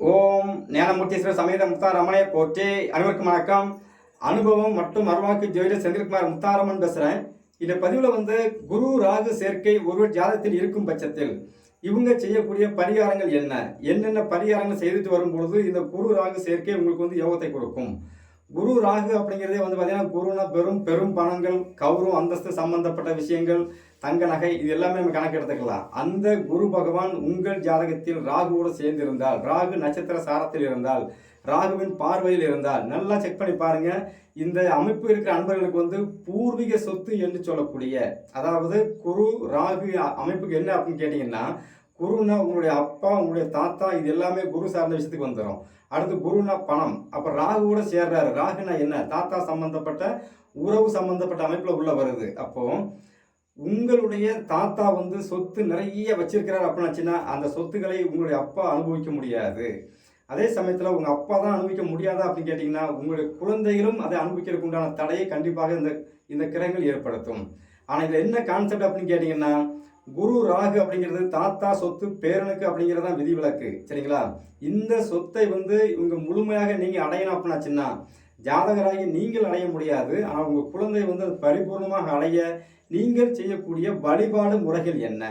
ஓம் ஞானமூர்த்தீஸ்வரர் சமேத முத்தாரமனை போற்றி. அனைவருக்கும் வணக்கம். அனுபவம் மற்றும் அருள்வாக்கு ஜோதிடர் செந்தில்குமார் முத்தாரமன் பேசுகிறேன். இந்த பதிவில் குரு ராகு சேர்க்கை ஒருவர் ஜாதகத்தில் இருக்கும் பட்சத்தில் இவங்க செய்யக்கூடிய பரிகாரங்கள் என்னென்ன பரிகாரங்கள் செய்துட்டு வரும்பொழுது இந்த குரு ராகு சேர்க்கை உங்களுக்கு யோகத்தை கொடுக்கும். குரு ராகு அப்படிங்கிறதே பார்த்தீங்கன்னா குருனா பெரும் பணங்கள், கௌரவம், அந்தஸ்து சம்பந்தப்பட்ட விஷயங்கள், தங்க நகை, இது எல்லாமே நம்ம கணக்கு எடுத்துக்கலாம். அந்த குரு பகவான் உங்கள் ஜாதகத்தில் ராகுவோடு சேர்ந்து இருந்தால், ராகு நட்சத்திர சாரத்தில் இருந்தால், ராகுவின் பார்வையில் இருந்தால் நல்லா செக் பண்ணி பாருங்க. இந்த அமைப்பு இருக்கிற அன்பர்களுக்கு பூர்வீக சொத்து என்று சொல்லக்கூடிய, அதாவது குரு ராகு அமைப்புக்கு என்ன அப்படின்னு கேட்டீங்கன்னா, குருனா உங்களுடைய அப்பா, உங்களுடைய தாத்தா, இது எல்லாமே குரு சார்ந்த விஷயத்துக்கு வந்துடும். அடுத்து குருனா பணம். அப்போ ராகுவோட சேர்றாரு. ராகுனா என்ன? தாத்தா சம்பந்தப்பட்ட உறவு சம்பந்தப்பட்ட அமைப்பில் உள்ள வருது. அப்போ உங்களுடைய தாத்தா சொத்து நிறைய வச்சிருக்கிறார் அப்படின்னாச்சுன்னா அந்த சொத்துக்களை உங்களுடைய அப்பா அனுபவிக்க முடியாது. அதே சமயத்தில் உங்கள் அப்பா தான் அனுபவிக்க முடியாதா அப்படின்னு கேட்டிங்கன்னா உங்களுடைய குழந்தைகளும் அதை அனுபவிக்கிறதுக்கு உண்டான தடையை கண்டிப்பாக இந்த கிரகங்கள் ஏற்படுத்தும். ஆனால் இதில் என்ன கான்செப்ட் அப்படின்னு கேட்டிங்கன்னா, குரு ராகு அப்படிங்கிறது தாத்தா சொத்து பேரனுக்கு அப்படிங்கிறது தான் விதிவிலக்கு. சரிங்களா? இந்த சொத்தை இவங்க முழுமையாக நீங்கள் அடையணும் அப்படின்னாச்சுன்னா ஜாதகராகி நீங்கள் அடைய முடியாது. ஆனால் உங்கள் குழந்தை அது பரிபூர்ணமாக அடைய நீங்கள் செய்யக்கூடிய வழிபாடு முறைகள் என்ன?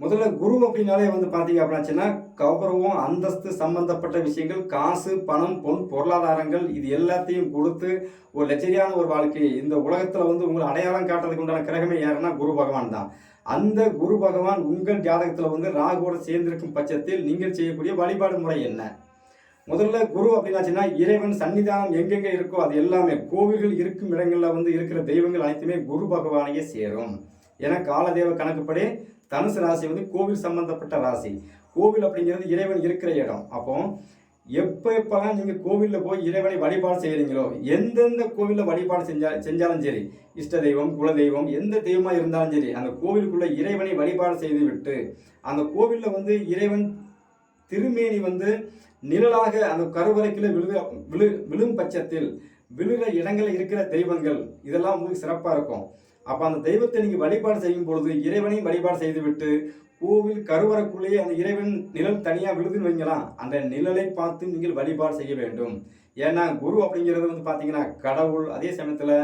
முதல்ல குரு அப்படின்னாலே பார்த்தீங்க அப்படின்னாச்சுன்னா கௌரவம், அந்தஸ்து சம்பந்தப்பட்ட விஷயங்கள், காசு, பணம், பொன், பொருளாதாரங்கள், இது எல்லாத்தையும் கொடுத்து ஒரு லட்சரியான ஒரு வாழ்க்கை இந்த உலகத்தில் உங்களை அடையாளம் காட்டுறதுக்கு உண்டான கிரகமே யாருன்னா குரு பகவான் தான். அந்த குரு பகவான் உங்கள் ஜாதகத்தில் ராகுவோட சேர்ந்திருக்கும் பட்சத்தில் நீங்கள் செய்யக்கூடிய வழிபாடு முறை என்ன? முதல்ல குரு அப்படின்னாச்சுன்னா இறைவன் சன்னிதானம் எங்கெங்கே இருக்கோ அது எல்லாமே, கோவில்கள் இருக்கும் இடங்களில் இருக்கிற தெய்வங்கள் அனைத்துமே குரு பகவானையே சேரும். ஏன்னா காலதேவ கணக்குப்படி தனுசு ராசி கோவில் சம்பந்தப்பட்ட ராசி. கோவில் அப்படிங்கிறது இறைவன் இருக்கிற இடம். அப்போ எப்பெல்லாம் நீங்கள் கோவிலில் போய் இறைவனை வழிபாடு செய்கிறீங்களோ, எந்தெந்த கோவிலில் வழிபாடு செஞ்சாலும் சரி, இஷ்ட தெய்வம், குலதெய்வம், எந்த தெய்வமாக இருந்தாலும் சரி, அந்த கோவிலுக்குள்ளே இறைவனை வழிபாடு செய்து விட்டு அந்த கோவிலில் இறைவன் திருமேனி நிழலாக அந்த கருவறைக்குள்ள விழும் பட்சத்தில் விழுகிற இடங்களில் இருக்கிற தெய்வங்கள் இதெல்லாம் உங்களுக்கு சிறப்பாக இருக்கும். அப்போ அந்த தெய்வத்தை நீங்கள் வழிபாடு செய்யும் பொழுது இறைவனையும் வழிபாடு செய்துவிட்டு கோவில் கருவறைக்குள்ளேயே அந்த இறைவன் நிழல் தனியாக விழுதுன்னு வைங்களாம், அந்த நிழலை பார்த்து நீங்கள் வழிபாடு செய்ய வேண்டும். ஏன்னா குரு அப்படிங்கிறது பார்த்தீங்கன்னா கடவுள், அதே சமயத்தில்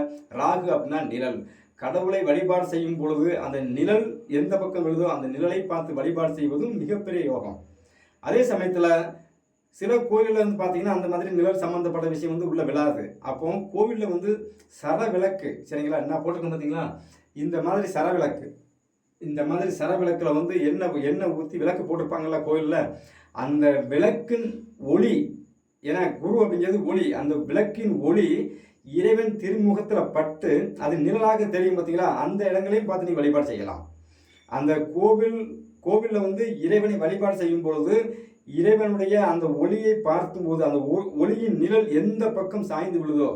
ராகு அப்படின்னா நிழல். கடவுளை வழிபாடு செய்யும் பொழுது அந்த நிழல் எந்த பக்கம் விழுதோ அந்த நிழலை பார்த்து வழிபாடு செய்வதும் மிகப்பெரிய யோகம். அதே சமயத்தில் சில கோயிலில் பார்த்தீங்கன்னா அந்த மாதிரி நிழல் சம்மந்தப்பட்ட விஷயம் உள்ள விழாது. அப்போ கோவிலில் சரவிளக்கு, சரிங்களா, என்ன போட்டுக்கணும் பார்த்தீங்களா, இந்த மாதிரி சரவிளக்கு, இந்த மாதிரி சரவிளக்கில் எண்ணெய் ஊற்றி விளக்கு போட்டிருப்பாங்கல்ல கோயிலில், அந்த விளக்கின் ஒளி, ஏன்னா குரு அப்படிங்கிறது ஒளி, அந்த விளக்கின் ஒளி இறைவன் திருமுகத்தில் பட்டு அது நிழலாக தெரியும் பார்த்தீங்களா, அந்த இடங்களையும் பார்த்து நீங்கள் வழிபாடு செய்யலாம். அந்த கோவிலில் இறைவனை வழிபாடு செய்யும் பொழுது இறைவனுடைய அந்த ஒளியை பார்க்கும்போது அந்த ஒளியின் நிழல் எந்த பக்கம் சாய்ந்து விழுதோ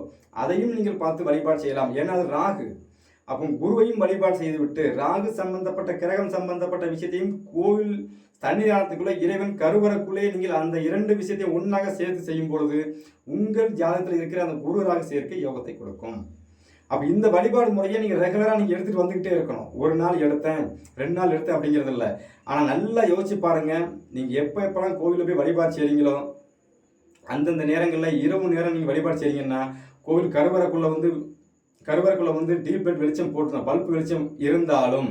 அதையும் நீங்கள் பார்த்து வழிபாடு செய்யலாம். ஏன்னா அது ராகு. அப்போ குருவையும் வழிபாடு செய்துவிட்டு ராகு சம்பந்தப்பட்ட கிரகம் சம்பந்தப்பட்ட விஷயத்தையும் கோவில் சன்னிதானத்துக்குள்ளே இறைவன் கருவறைக்குள்ளே நீங்கள் அந்த இரண்டு விஷயத்தையும் ஒன்றாக சேர்த்து செய்யும் பொழுது உங்கள் ஜாதகத்தில் இருக்கிற அந்த குரு ராகு சேர்க்கை யோகத்தை கொடுக்கும். அப்போ இந்த வழிபாடு முறையை நீங்கள் ரெகுலராக நீங்கள் எடுத்துகிட்டு வந்துக்கிட்டே இருக்கணும். ஒரு நாள் எடுத்தேன், 2 நாள் எடுத்தேன் அப்படிங்கிறது இல்லை. ஆனால் நல்லா யோசிச்சு பாருங்கள், நீங்கள் எப்போல்லாம் கோவிலில் போய் வழிபாடு செய்கிறீங்களோ அந்தந்த நேரங்களில் இரவு நேரம் நீங்கள் வழிபாடு செய்கிறீங்கன்னா கோவில் கருவறைக்குள்ளே டீப் பெட் வெளிச்சம் போட்டுருந்தோம், பல்ப் வெளிச்சம் இருந்தாலும்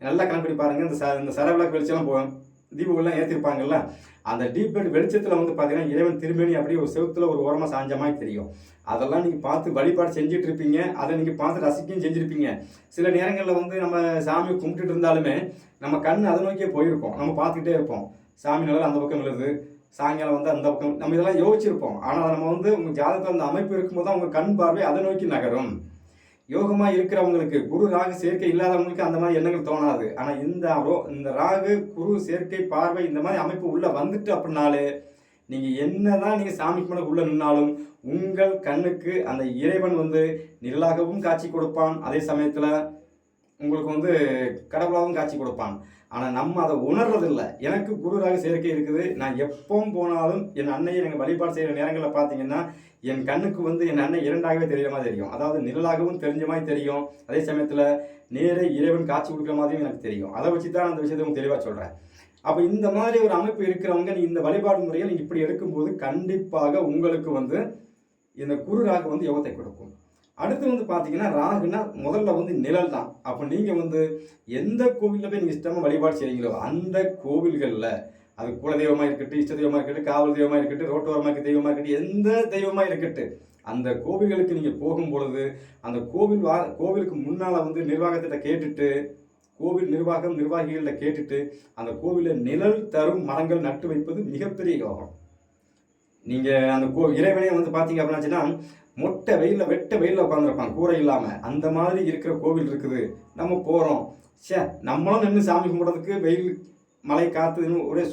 நல்லா கணக்கு பாருங்கள். இந்த சரவிளக்கு வெளிச்சம்லாம் தீபங்கள்லாம் ஏற்றிருப்பாங்கல்ல, அந்த டீப் பெட் வெளிச்சத்தில் பார்த்தீங்கன்னா இறைவன் திருமேனி அப்படியே ஒரு செவுத்தில் ஒரு ஓரமாக சாஞ்ச மாதிரி தெரியும். அதெல்லாம் நீங்கள் பார்த்து வழிபாடு செஞ்சுட்டு இருப்பீங்க, அதை நீங்கள் பார்த்து ரசிக்கையும் செஞ்சுருப்பீங்க. சில நேரங்களில் நம்ம சாமியை கும்பிட்டுட்டு இருந்தாலுமே நம்ம கண் அதை நோக்கியே போயிருப்போம், நம்ம பார்த்துக்கிட்டே இருப்போம். சாமி நல்லா அந்த பக்கம் விழுது, சாயங்காலம் அந்த பக்கம், நம்ம இதெல்லாம் யோசிச்சிருப்போம். ஆனால் நம்ம உங்கள் ஜாதகத்தில் அந்த அமைப்பு இருக்கும்போது தான் உங்கள் கண் பார்வை அதை நோக்கி நகரும். யோகமாக இருக்கிறவங்களுக்கு, குரு ராகு சேர்க்கை இல்லாதவங்களுக்கு அந்த மாதிரி எண்ணங்கள் தோணாது. ஆனால் இந்த ராகு குரு சேர்க்கை பார்வை இந்த மாதிரி அமைப்பு உள்ளே வந்துட்டு அப்படின்னாலே நீங்கள் என்னதான் நீங்கள் சாமிக்கு மேலே உள்ளே நின்னாலும் உங்கள் கண்ணுக்கு அந்த இறைவன் நிழலாகவும் காட்சி கொடுப்பான், அதே சமயத்தில் உங்களுக்கு கடவுளாகவும் காட்சி கொடுப்பான். ஆனால் நம்ம அதை உணர்றதில்லை. எனக்கு குரு ராகு சேர்க்கை இருக்குது, நான் எப்பவும் போனாலும் என் அன்னையை எனக்கு வழிபாடு செய்கிற நேரங்களில் பார்த்தீங்கன்னா என் கண்ணுக்கு என் அண்ணன் இரண்டாகவே தெரிகிற மாதிரி தெரியும். அதாவது நிழலாகவும் தெரிஞ்ச மாதிரி தெரியும், அதே சமயத்தில் நேரே இறைவன் காட்சி கொடுக்குற மாதிரியும் எனக்கு தெரியும். அதை வச்சு தான் அந்த விஷயத்தை தெளிவாக சொல்கிறேன். அப்போ இந்த மாதிரி ஒரு அமைப்பு இருக்கிறவங்க நீங்கள் இந்த வழிபாடு முறையை நீங்கள் இப்படி எடுக்கும்போது கண்டிப்பாக உங்களுக்கு வந்து இந்த குரு ராகு வந்து யோகத்தை கொடுக்கும். அடுத்து வந்து பார்த்தீங்கன்னா ராகுனா முதல்ல வந்து நிழல் தான். அப்போ நீங்கள் வந்து எந்த கோவிலில் போய் நீங்கள் இஷ்டமாக வழிபாடு செய்கிறீங்களோ அந்த கோவில்களில் அது குல தெய்வமாக இருக்கட்டும், இஷ்ட தெய்வமாக இருக்கட்டும், காவல் தெய்வமாக இருக்கட்டும், ரோட்டோரமாக இருக்க தெய்வமாக இருக்கட்டும், எந்த தெய்வமாக இருக்கட்டும், அந்த கோவில்களுக்கு நீங்கள் போகும் பொழுது அந்த கோவிலுக்கு முன்னால் வந்து நிர்வாகத்திட்ட கேட்டுட்டு, கோவில் நிர்வாகிகளில் கேட்டுட்டு அந்த கோவிலில் நிழல் தரும் மரங்கள் நட்டு வைப்பது மிகப்பெரிய யோகம். நீங்கள் அந்த இறைவனே வந்து பார்த்தீங்க அப்படின்னாச்சுன்னா மொட்டை வெயிலில் வெட்ட வெயிலில் உட்காந்துருப்பான் கூரை இல்லாமல். அந்த மாதிரி இருக்கிற கோவில் இருக்குது. நம்ம போகிறோம், நம்மளும் நின்று சாமி கும்பிட்றதுக்கு வெயில் மழை காற்று ஒரே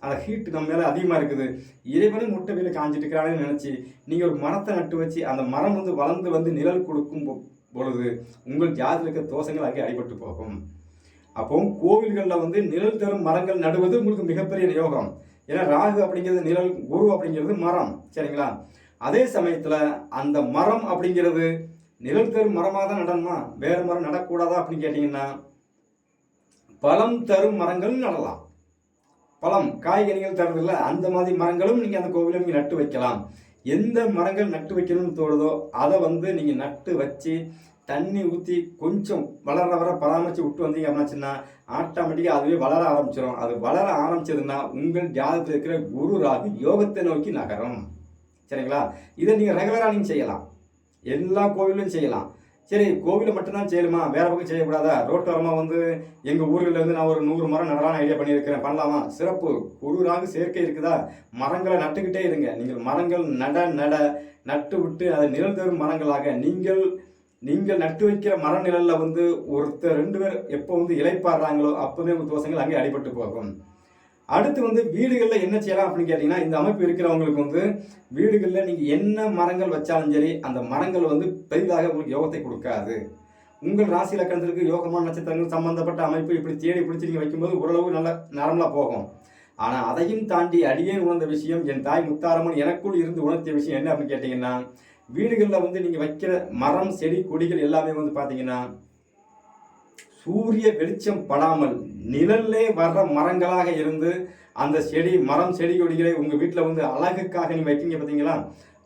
அந்த ஹீட்டு நம்ம மேலே அதிகமாக இருக்குது. இறைவனும் முட்டை வெயில காஞ்சிட்டு இருக்கிறான்னு நினச்சி நீங்கள் ஒரு மரத்தை நட்டு வச்சு அந்த மரம் வந்து வளர்ந்து வந்து நிழல் கொடுக்கும் பொழுது உங்கள் ஜாதியில் இருக்க தோஷங்கள் அங்கே அடிபட்டு போகும். அப்போ கோவில்களில் வந்து நிழல் தரும் மரங்கள் நடுவது உங்களுக்கு மிகப்பெரிய யோகம். ஏன்னா ராகு அப்படிங்கிறது நிழல், குரு அப்படிங்கிறது மரம், சரிங்களா? அதே சமயத்தில் அந்த மரம் அப்படிங்கிறது நிழல் தரும் மரமாக தான் நடணுமா, வேறு மரம் நடக்கூடாதா அப்படின்னு கேட்டிங்கன்னா பழம் தரும் மரங்கள் நடலாம். பழம் காய்கனிகள் தருதில்ல, அந்த மாதிரி மரங்களும் நீங்கள் அந்த கோவிலில் நீங்கள் நட்டு வைக்கலாம். எந்த மரங்கள் நட்டு வைக்கணும்னு தோணுதோ அதை வந்து நீங்கள் நட்டு வச்சு தண்ணி ஊற்றி கொஞ்சம் வளர வர பராமரித்து விட்டு வந்தீங்க அப்படின்னாச்சுன்னா ஆட்டோமேட்டிக்காக அதுவே வளர ஆரம்பிச்சிடும். அது வளர ஆரம்பிச்சதுன்னா உங்கள் ஜாதகத்தில் இருக்கிற குரு ராகு யோகத்தை நோக்கி நகரும், சரிங்களா? இதை நீங்கள் ரெகுலராக நீங்கள் செய்யலாம், எல்லா கோவிலும் செய்யலாம். சரி, கோவிலை மட்டும்தான் செய்யணுமா, வேற பக்கம் செய்யக்கூடாதா? ரோட்டோரமாக வந்து எங்கள் ஊர்களில் வந்து நான் ஒரு 100 மரம் நடலான்னு ஐடியா பண்ணியிருக்கிறேன், பண்ணலாமா? சிறப்பு. குரு ராகு சேர்க்கை இருக்குதா, மரங்களை நட்டுக்கிட்டே இருங்க. நீங்கள் மரங்கள் நட்டு விட்டு அதை நிழல் தரும் மரங்களாக நீங்கள் நட்டு வைக்கிற மர நிழலில் வந்து ஒருத்தர் 2 பேர் எப்போ வந்து இலைப்பாடுறாங்களோ அப்போவே உங்கள் தோஷங்கள் அங்கே அடிபட்டு போகும். அடுத்து வந்து வீடுகளில் என்ன செய்யலாம் அப்படின்னு கேட்டிங்கன்னா, இந்த அமைப்பு இருக்கிறவங்களுக்கு வந்து வீடுகளில் நீங்கள் என்ன மரங்கள் வச்சாலும் சரி அந்த மரங்கள் வந்து பெரிதாக உங்களுக்கு யோகத்தை கொடுக்காது. உங்கள் ராசி இலக்கணத்திற்கு யோகமான நட்சத்திரங்கள் சம்பந்தப்பட்ட அமைப்பு இப்படி தேடி பிடிச்சி நீங்கள் வைக்கும்போது ஓரளவு நல்ல நார்மலாக போகும். ஆனால் அதையும் தாண்டி அடியேன் உணர்ந்த விஷயம், என் தாய் முத்தாரம்மன் எனக்குள் இருந்து உணர்த்திய விஷயம் என்ன அப்படின்னு கேட்டிங்கன்னா, வீடுகளில் வந்து நீங்கள் வைக்கிற மரம் செடி கொடிகள் எல்லாமே வந்து பார்த்தீங்கன்னா சூரிய வெளிச்சம் படாமல் நிழல்லே வர்ற மரங்களாக இருந்து அந்த மரம் செடி கொடிகளை உங்கள் வீட்டில் வந்து அழகுக்காக நீங்கள் வைக்கிங்க பார்த்தீங்களா,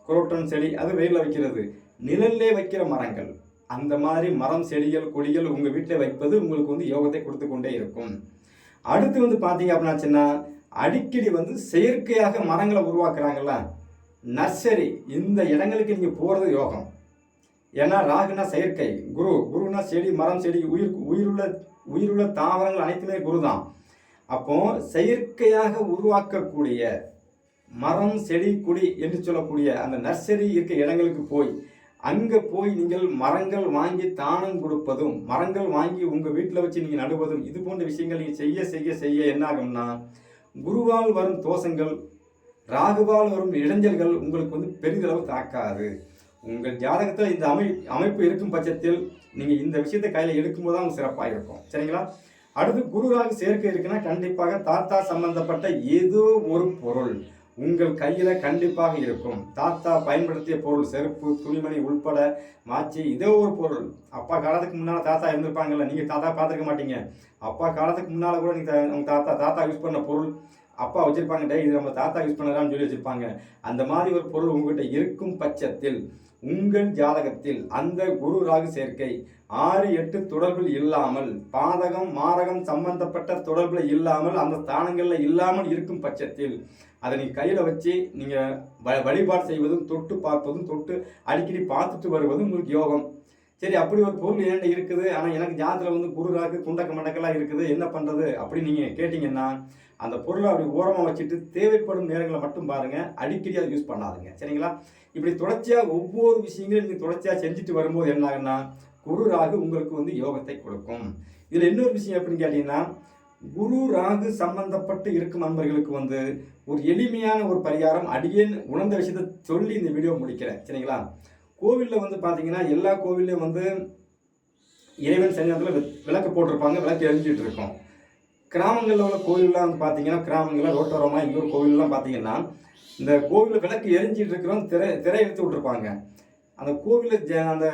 குரோட்டன் செடி அது வெயிலில் வைக்கிறது, நிழல்லே வைக்கிற மரங்கள், அந்த மாதிரி மரம் செடிகள் கொடிகள் உங்கள் வீட்டில் வைப்பது உங்களுக்கு வந்து யோகத்தை கொடுத்து கொண்டே இருக்கும். அடுத்து வந்து பார்த்தீங்க அப்படின்னாச்சுன்னா அடிக்கடி வந்து செயற்கையாக மரங்களை உருவாக்குறாங்கல்ல, நர்சரி, இந்த இடங்களுக்கு நீங்கள் போகிறது யோகம். ஏன்னா ராகுனா செயற்கை, குருனா செடி, மரம் செடி, உயிருள்ள தாவரங்கள் அனைத்துமே குரு தான். அப்போ செயற்கையாக உருவாக்கக்கூடிய மரம் செடி கொடி என்று சொல்லக்கூடிய அந்த நர்சரி இருக்க இடங்களுக்கு அங்கே போய் நீங்கள் மரங்கள் வாங்கி தானம் கொடுப்பதும் மரங்கள் வாங்கி உங்கள் வீட்டில் வச்சு நீங்கள் நடுவதும் இது போன்ற விஷயங்கள் நீங்கள் செய்ய என்ன ஆகும்னா குருவால் வரும் தோஷங்கள், ராகுவால் வரும் இடைஞ்சல்கள் உங்களுக்கு வந்து பெரிதளவு தாக்காது. உங்கள் ஜாதகத்தில் இந்த அமைப்பு இருக்கும் பட்சத்தில் நீங்கள் இந்த விஷயத்தை கையில் எடுக்கும்போது தான் சிறப்பாக இருக்கும், சரிங்களா? அடுத்து குரு ராகு சேர்க்கை இருக்குன்னா கண்டிப்பாக தாத்தா சம்பந்தப்பட்ட ஏதோ ஒரு பொருள் உங்கள் கையில் கண்டிப்பாக இருக்கும். தாத்தா பயன்படுத்திய பொருள், செருப்பு, துணிமணி உள்பட மாச்சி, இதோ ஒரு பொருள். அப்பா காலத்துக்கு முன்னால் தாத்தா இருந்திருப்பாங்கல்ல, நீங்கள் தாத்தா பார்த்துருக்க மாட்டீங்க. அப்பா காலத்துக்கு முன்னால் கூட நீங்கள் உங்கள் தாத்தா யூஸ் பண்ண பொருள் அப்பா வச்சுருப்பாங்க, இது நம்ம தாத்தா யூஸ் பண்ணலாம்னு சொல்லி வச்சுருப்பாங்க. அந்த மாதிரி ஒரு பொருள் உங்கள்கிட்ட இருக்கும் பட்சத்தில் உங்கள் ஜாதகத்தில் அந்த குரு ராகு சேர்க்கை 6, 8 தொடர்பில் இல்லாமல், பாதகம் மாரகம் சம்பந்தப்பட்ட தொடர்பில் இல்லாமல், அந்த ஸ்தானங்களில் இல்லாமல் இருக்கும் பட்சத்தில் அதை நீங்கள் கையில் வச்சு நீங்கள் வழிபாடு செய்வதும் தொட்டு பார்ப்பதும் தொட்டு அடிக்கடி பார்த்துட்டு வருவதும் உங்களுக்கு யோகம். சரி, அப்படி ஒரு பொருள் என்கிட்ட இருக்குது, ஆனால் எனக்கு ஜாதகத்தில் வந்து குரு ராகு குண்டக்க மண்டக்கெல்லாம் இருக்குது, என்ன பண்ணுறது அப்படின்னு நீங்கள் கேட்டிங்கன்னா அந்த பொருளை அப்படி ஓரமாக வச்சுட்டு தேவைப்படும் நேரங்களை மட்டும் பாருங்கள், அடிக்கடி அதை யூஸ் பண்ணாதுங்க, சரிங்களா? இப்படி தொடர்ச்சியாக ஒவ்வொரு விஷயங்களும் நீங்கள் தொடர்ச்சியாக செஞ்சுட்டு வரும்போது என்ன ஆகுன்னா குரு ராகு உங்களுக்கு வந்து யோகத்தை கொடுக்கும். இதில் இன்னொரு விஷயம் எப்படின்னு கேட்டிங்கன்னா, குரு ராகு சம்பந்தப்பட்டு இருக்கும் நண்பர்களுக்கு வந்து ஒரு எளிமையான ஒரு பரிகாரம் அடியேன் உணர்ந்த விஷயத்தை சொல்லி இந்த வீடியோ முடிக்கிறேன், சரிங்களா? கோவிலில் வந்து பார்த்தீங்கன்னா எல்லா கோவில்லையும் வந்து இறைவன் சன்னிதானத்தில் விளக்கு போட்டிருப்பாங்க, விளக்கு எரிஞ்சிட்டு இருக்கும். கிராமங்களில் உள்ள கோவிலெலாம் வந்து பார்த்தீங்கன்னா, கிராமங்களில் ரோட்டோரமாக இன்னொரு கோவிலெலாம் பார்த்தீங்கன்னா இந்த கோவிலில் விளக்கு எரிஞ்சிட்டு இருக்கிறோம், திரை எடுத்து விட்டுருப்பாங்க. அந்த கோவிலில் அந்த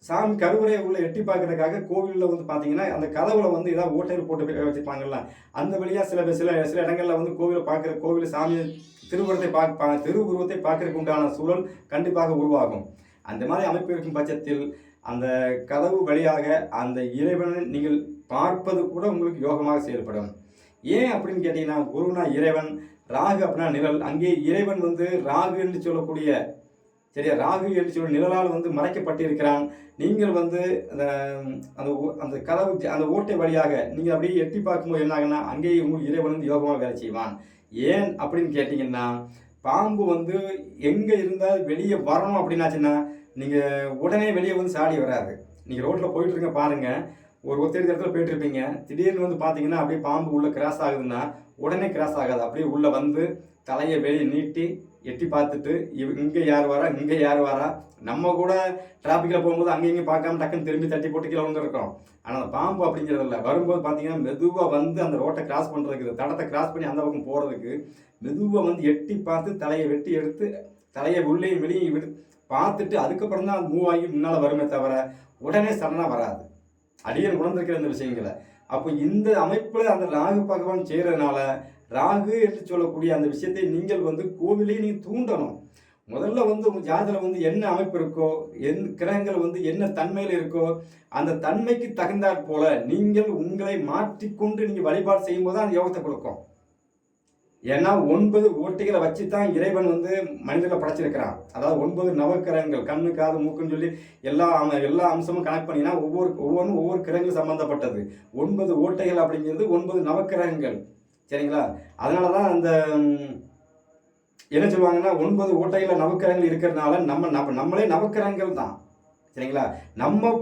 சாமி கருவறை உள்ள எட்டி பார்க்கறதுக்காக கோவிலில் வந்து பார்த்தீங்கன்னா அந்த கதவுல வந்து ஏதாவது ஓட்டைகள் போட்டு வச்சுருப்பாங்கல்ல, அந்த வழியாக சில சில சில இடங்களில் வந்து கோவில் சாமி திருவுருவத்தை பார்க்கறதுக்கு உண்டான சூழல் கண்டிப்பாக உருவாகும். அந்த மாதிரி அமைப்பு இருக்கும் பட்சத்தில் அந்த கதவு வழியாக அந்த இறைவனை நீங்கள் பார்ப்பது கூட உங்களுக்கு யோகமாக செயல்படும். ஏன் அப்படின்னு கேட்டீங்கன்னா, குருனா இறைவன், ராகு அப்படின்னா நிழல். அங்கே இறைவன் வந்து ராகு என்று சொல்லக்கூடிய சரியா ராகு என்று சொல்லி நிழலால் வந்து மறைக்கப்பட்டிருக்கிறான். நீங்கள் வந்து அந்த அந்த அந்த கதவு அந்த ஓட்டை வழியாக நீங்கள் அப்படியே எட்டி பார்க்கும்போது என்ன ஆகுன்னா, அங்கேயே உங்களுக்கு இறைவன் வந்து யோகமாக வேலை செய்வான். ஏன் அப்படின்னு கேட்டிங்கன்னா, பாம்பு வந்து எங்கே இருந்தால் வெளியே வரணும் அப்படின்னாச்சுன்னா நீங்கள் உடனே வெளியே வந்து சாடி வராது. நீங்கள் ரோட்டில் போயிட்டுருங்க பாருங்கள், ஒரு ஒத்தடி இடத்துல போயிட்டுருப்பீங்க, திடீர்னு வந்து பார்த்தீங்கன்னா அப்படியே பாம்பு உள்ளே கிராஸ் ஆகுதுன்னா உடனே கிராஸ் ஆகாது. அப்படியே உள்ளே வந்து தலையை வெளியே நீட்டி எட்டி பார்த்துட்டு இங்கே யார் வரா, இங்கே யார் வரா. நம்ம கூட டிராஃபிக்கில் போகும்போது அங்கே இங்கே பார்க்காம டக்குன்னு திரும்பி தட்டி போட்டு கீழே வந்துருக்கோம். ஆனால் அந்த பாம்பு அப்படிங்கிறது இல்லை. வரும்போது பார்த்தீங்கன்னா மெதுவாக வந்து அந்த ரோட்டை கிராஸ் பண்ணுறதுக்கு, தடத்தை கிராஸ் பண்ணி அந்த பக்கம் போகிறதுக்கு மெதுவாக வந்து எட்டி பார்த்து தலையை வெட்டி எடுத்து தலையை உள்ளேயும் வெளியும் பார்த்துட்டு அதுக்கப்புறம் தான் மூவ் ஆகி முன்னால் வருமே தவிர உடனே சடனாக வராது. அடியன் உணர்ந்திருக்கிற இந்த விஷயங்களை. அப்போ இந்த அமைப்பில் அந்த ராகு பகவான் செய்கிறதுனால ராகு என்று சொல்லக்கூடிய அந்த விஷயத்தை நீங்கள் வந்து கோவிலே நீங்கள் தூண்டணும். முதல்ல வந்து உங்கள் ஜாதகத்தில் வந்து என்ன அமைப்பு இருக்கோ, கிரகங்கள் வந்து என்ன தன்மையில் இருக்கோ, அந்த தன்மைக்கு தகுந்தாற் போல நீங்கள் உங்களை மாற்றிக்கொண்டு நீங்கள் வழிபாடு செய்யும்போது தான் அந்த யோகத்தை கொடுக்கும். ஏன்னா 9 ஓட்டைகளை வச்சு தான் இறைவன் வந்து மனிதர்களை படைச்சிருக்கிறான். அதாவது 9 நவக்கிரகங்கள், கண்ணு காது மூக்குன்னு சொல்லி எல்லா அம்சமும் கனெக்ட் பண்ணினா ஒவ்வொன்றும் ஒவ்வொரு கிரகங்கள் சம்பந்தப்பட்டது. 9 ஓட்டைகள் அப்படிங்கிறது 9 நவக்கிரகங்கள். சரிங்களா? அதனால தான் அந்த என்ன சொல்லுவாங்கன்னா 9 ஓட்டைகளில் நவக்கிரகங்கள் இருக்கிறதுனால நம்மளே நவக்கிரகங்கள் தான். சரிங்களா? நம்ம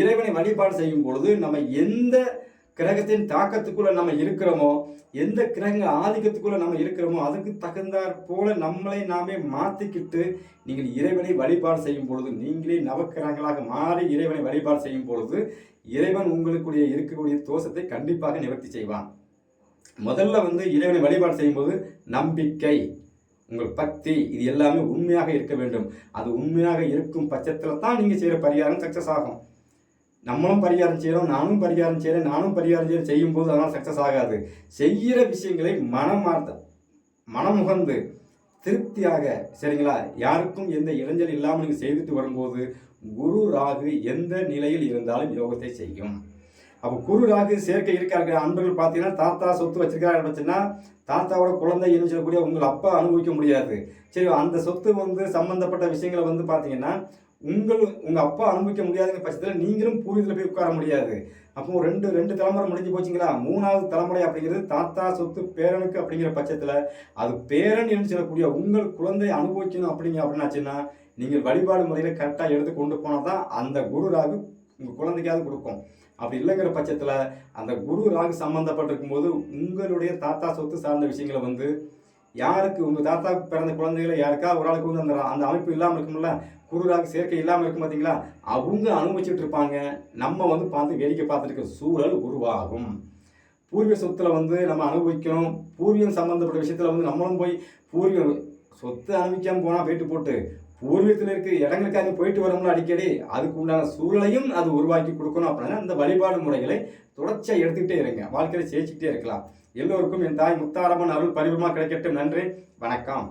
இறைவனை வழிபாடு செய்யும் பொழுது நம்ம எந்த கிரகத்தின் தாக்கத்துக்குள்ள நம்ம இருக்கிறோமோ, எந்த கிரகங்கள் ஆதிக்கத்துக்குள்ள நம்ம இருக்கிறோமோ அதுக்கு தகுந்தாற் போல நம்மளை நாமே மாற்றிக்கிட்டு நீங்கள் இறைவனை வழிபாடு செய்யும் பொழுது, நீங்களே நவக்கிரகங்களாக மாறி இறைவனை வழிபாடு செய்யும் பொழுது இறைவன் உங்களுக்கு இருக்கக்கூடிய தோஷத்தை கண்டிப்பாக நிவர்த்தி செய்வான். முதல்ல வந்து இறைவனை வழிபாடு செய்யும்போது நம்பிக்கை, உங்கள் பக்தி, இது எல்லாமே உண்மையாக இருக்க வேண்டும். அது உண்மையாக இருக்கும் பட்சத்தில் தான் நீங்கள் செய்கிற பரிகாரம் சக்ஸஸ் ஆகும். நம்மளும் பரிகாரம் செய்கிறோம், நானும் பரிகாரம் செய்கிறேன் செய்யும்போது அதனால் சக்ஸஸ் ஆகாது. செய்கிற விஷயங்களை மனமுகந்து திருப்தியாக, சரிங்களா, யாருக்கும் எந்த இடைஞ்சல் இல்லாமல் நீங்கள் செய்துட்டு வரும்போது குரு ராகு எந்த நிலையில் இருந்தாலும் யோகத்தை செய்யும். அப்போ குரு ராகு சேர்க்கை இருக்கார்கள் அன்பர்கள் பார்த்தீங்கன்னா, தாத்தா சொத்து வச்சிருக்காரு வச்சுன்னா தாத்தாவோட குழந்தை என்ன சொல்லக்கூடிய உங்கள் அப்பா அனுபவிக்க முடியாது. சரி, அந்த சொத்து வந்து சம்பந்தப்பட்ட விஷயங்களை வந்து பார்த்தீங்கன்னா உங்கள் அப்பா அனுபவிக்க முடியாதுங்கிற பட்சத்தில் நீங்களும் பூர்வீகத்தில் போய் உட்கார முடியாது. அப்போ ரெண்டு தலைமுறை முடிஞ்சு போச்சுங்களா. 3வது தலைமுறை அப்படிங்கிறது தாத்தா சொத்து பேரனுக்கு அப்படிங்கிற பட்சத்தில் அது பேரன் என்று சொல்லக்கூடிய உங்கள் குழந்தை அனுபவிக்கணும் அப்படின்னாச்சுன்னா நீங்கள் வழிபாடு முறையில் கரெக்டாக எடுத்து கொண்டு போனால் தான் அந்த குரு ராகு உங்கள் குழந்தைக்காவது கொடுக்கும். அப்படி இல்லைங்கிற பட்சத்தில் அந்த குரு ராகு சம்மந்தப்பட்டிருக்கும் போது உங்களுடைய தாத்தா சொத்து சார்ந்த விஷயங்களை வந்து யாருக்கு உங்கள் தாத்தா பிறந்த குழந்தைகளை யாருக்கா ஒரு ஆளுக்கு வந்து அந்த அமைப்பு இல்லாமல் இருக்கும்ல, குரு ராகு சேர்க்கை இல்லாமல் இருக்கும் பார்த்தீங்களா, அவங்க அனுபவிச்சுட்டு இருப்பாங்க. நம்ம வந்து பார்த்து வேடிக்கை பார்த்துட்டு இருக்க சூழல் உருவாகும். பூர்வீக சொத்துல வந்து நம்ம அனுபவிக்கணும். பூர்வீகம் சம்மந்தப்பட்ட விஷயத்தில் வந்து நம்மளும் போய் பூர்வீகம் சொத்து அனுபவிக்காமல் போனால் போயிட்டு போட்டு பூர்வீகத்தில் இருக்க இடங்களுக்காக போயிட்டு வரோம்ல அடிக்கடி, அதுக்கு உண்டான சூழலையும் அது உருவாக்கி கொடுக்கணும். அப்படின்னா இந்த வழிபாடு முறைகளை தொடர்ச்சியாக எடுத்துக்கிட்டே இருங்க, வாழ்க்கையில் ஜெயிச்சுக்கிட்டே இருக்கலாம். எல்லோருக்கும் என் தாய் முத்தாரம்மன் அருள் பரிபூர்ணமாக கிடைக்கட்டும். நன்றி, வணக்கம்.